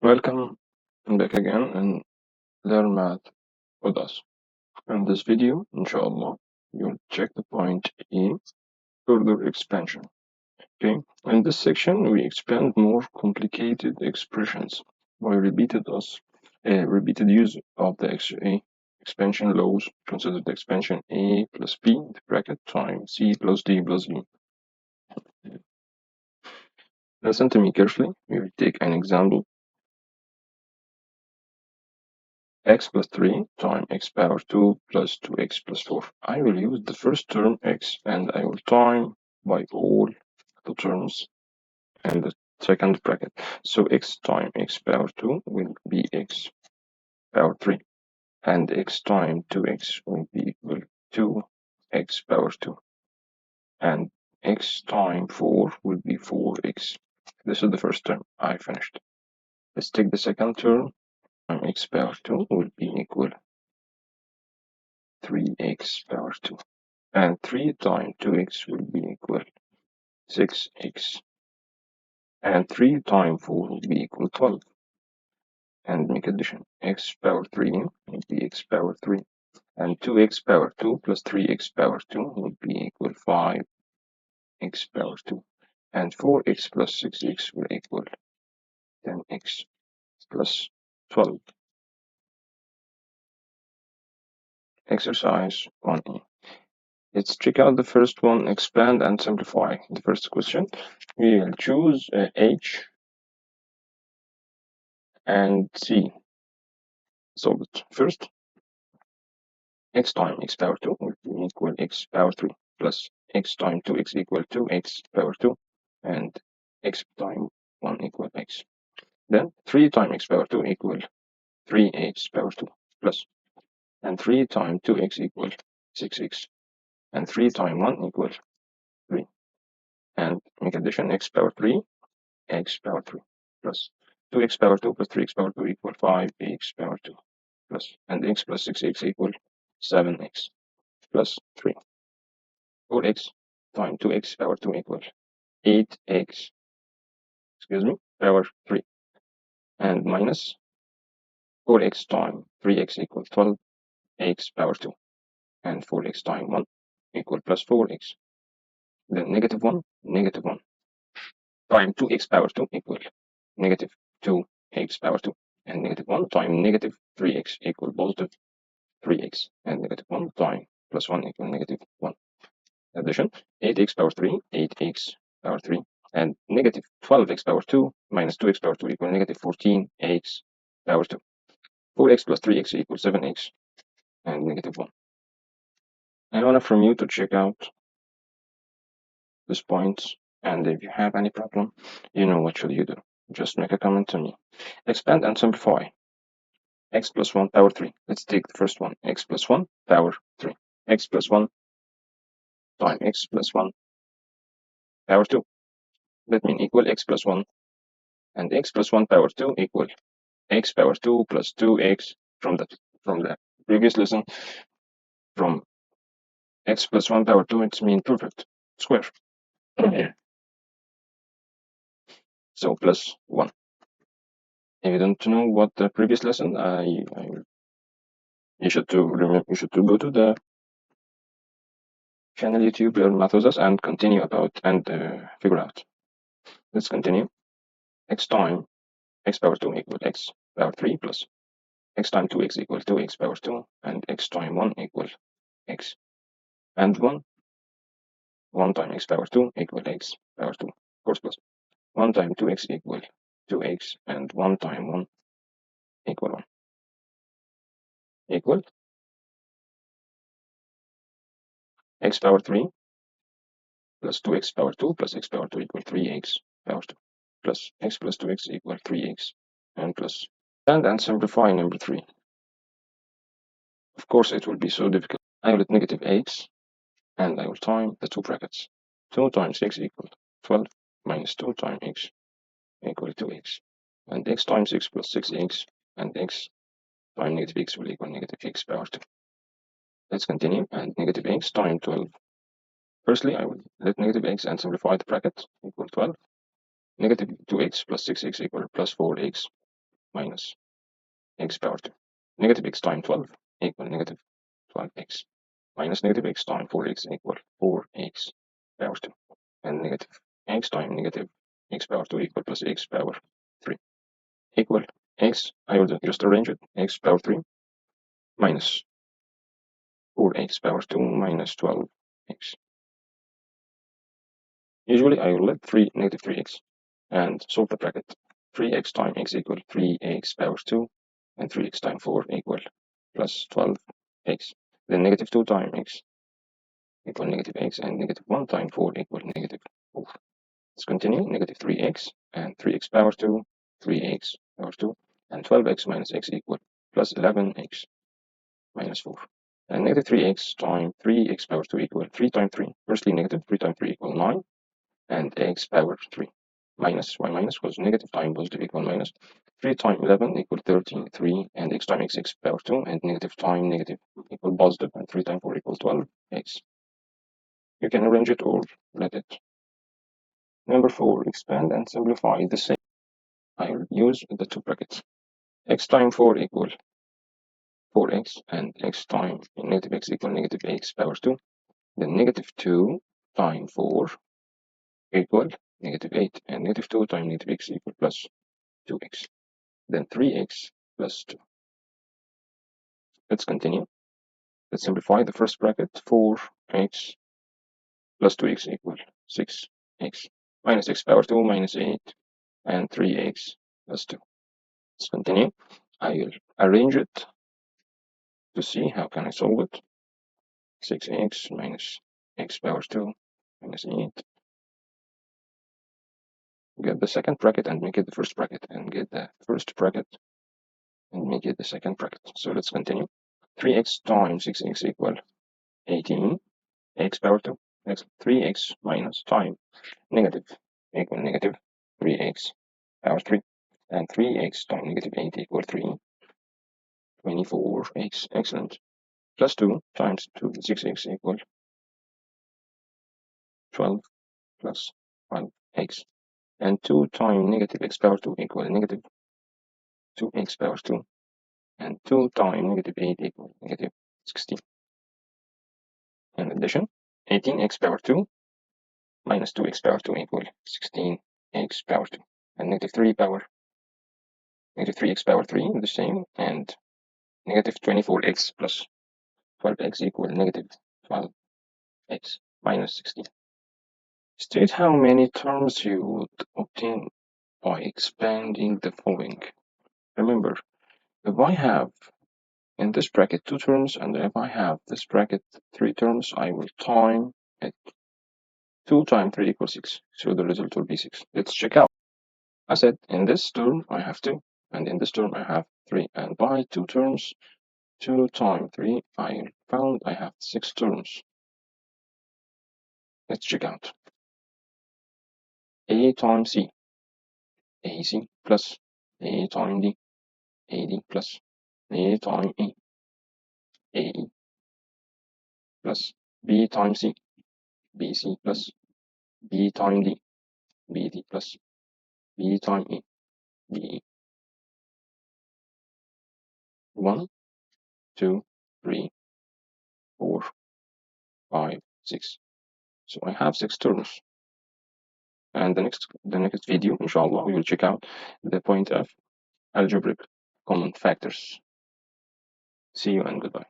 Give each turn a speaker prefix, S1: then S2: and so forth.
S1: Welcome back again and learn math with us. In this video, inshallah, you'll check the point E, further expansion. Okay, in this section, we expand more complicated expressions by repeated use of the expansion laws. Consider the expansion A plus B, the bracket, times C plus D plus E. Listen to me carefully. We will take an example. X plus 3 times x power 2 plus 2x plus 4. I will use the first term x and I will time by all the terms in the second bracket. So x times x power 2 will be x power 3 and x times 2x will be equal to x power 2 and x times 4 will be 4x. This is the first term. I finished. Let's take the second term. X power 2 will be equal 3x power 2 and 3 times 2x will be equal 6x and 3 times 4 will be equal 12 and make addition. X power 3 will be x power 3 and 2x power 2 plus 3x power 2 will be equal 5x power 2 and 4x plus 6x will equal 10x plus 12. Exercise 1E. Let's check out the first one, expand and simplify. The first question, we will choose H and C. Solve it. First, x times x power 2 will be equal x power 3 plus x times 2x equal 2x power 2 and x times 1 equal x. Then 3 times x power 2 equal 3x power 2 plus and 3 times 2x equal 6x and 3 times 1 equal 3 and make addition. X power 3 x power 3 plus 2x power 2 plus 3x power 2 equal 5x power 2 plus and x plus 6x equal 7x plus 3. 4x times 2x power 2 equals 8x power 3 and minus 4x times 3x equals 12x power 2 and 4x times 1 equal plus 4x. Then negative 1 times 2x power 2 equal negative 2x power 2 and negative 1 times negative 3x equal positive 3x and negative 1 times plus 1 equal negative 1. Addition 8x power 3 8x power 3 and negative 12x power 2 minus 2x power 2 equal negative 14x power 2. 4x plus 3x equals 7x and negative 1. I want from you to check out this point, and if you have any problem, you know what should you do. Just make a comment to me. Expand and simplify. X plus 1 power 3. Let's take the first one. X plus 1 power 3. X plus 1 times x plus 1 power 2. That means equal x plus 1 and x plus 1 power 2 equal x power 2 plus 2x from the previous lesson. From x plus 1 power 2 it means perfect square. So plus 1. If you don't know what the previous lesson, you should go to the channel YouTube Learn Math with Us and continue about and figure out. Let's continue. X times x power 2 equal x power 3 plus x times 2x equal 2x power 2 and x times 1 equal x and 1 times x power 2 equal x power 2, of course, plus 1 times 2x equal 2x and 1 times 1 equal 1 equal x power 3 plus 2x power 2 plus x power 2 equal 3x power 2 plus x plus 2x equal 3x and plus and simplify number 3. Of course it will be so difficult. I will let negative x and I will time the two brackets. 2 times x equal 12 minus 2 times x equal 2x and x times x plus 6x and x times negative x will equal negative x power 2. Let's continue and negative x times 12. Firstly, I will let negative x and simplify the bracket equal 12. Negative 2x plus 6x equal plus 4x minus x power 2. Negative x times 12 equal negative 12x minus negative x times 4x equal 4x power 2. And negative x times negative x power 2 equal plus x power 3 equal x, I will just arrange it, x power 3 minus 4x power 2 minus 12x. Usually I will let negative 3x and solve the bracket. 3x times x equal 3x power 2 and 3x times 4 equal plus 12x. Then negative 2 times x equal negative x and negative 1 times 4 equal negative 4. Let's continue. Negative 3x and 3x power 2, 3x power 2 and 12x minus x equal plus 11x minus 4. And negative 3x times 3x power 2 equal 3 times 3. Firstly, negative 3 times 3 equal 9 and x power 3 minus y minus was negative times positive equal minus 3 times 11 equal 13, 3 and x times x power 2 and negative times negative equal positive and 3 times 4 equal 12x. You can arrange it or let it. Number 4, expand and simplify the same. I will use the two brackets. X times 4 equal 4x and x times negative x equal negative x power 2. Then negative 2 times 4 equal negative 8 and negative 2 times negative x equal plus 2x. Then 3x plus 2. Let's continue. Let's simplify the first bracket. 4x plus 2x equal 6x minus x power 2 minus 8 and 3x plus 2. Let's continue. I will arrange it to see how can I solve it. 6x minus x power 2 minus 8. Get the second bracket and make it the first bracket, and get the first bracket and make it the second bracket. So let's continue. 3x times 6x equal 18 x power 2. Next, 3x minus time negative equal negative 3x power 3. And 3x times negative 8 equal 3. 24x. Excellent. Plus 2 times 6x equal 12 plus 1x. And 2 times negative x power 2 equal negative 2x power 2. And 2 times negative 8 equal negative 16. In addition, 18x power 2 minus 2x power 2 equal 16x power 2. And negative 3x power 3 the same, and negative 24x plus 12x equal negative 12x minus 16. State how many terms you would obtain by expanding the following. Remember, if I have in this bracket 2 terms, and if I have this bracket 3 terms, I will time it. 2 times 3 equals 6, so the result will be 6. Let's check out. I said in this term I have 2, and in this term I have 3, and by 2 terms, 2 times 3, I found I have 6 terms. Let's check out. A times C, AC plus A times D, AD plus A times E, AE plus B times C, BC plus B times D, BD plus B times E, BE. 1, 2, 3, 4, 5, 6. So I have 6 terms. And the next video, inshallah, we will check out the point of algebraic common factors. See you and goodbye.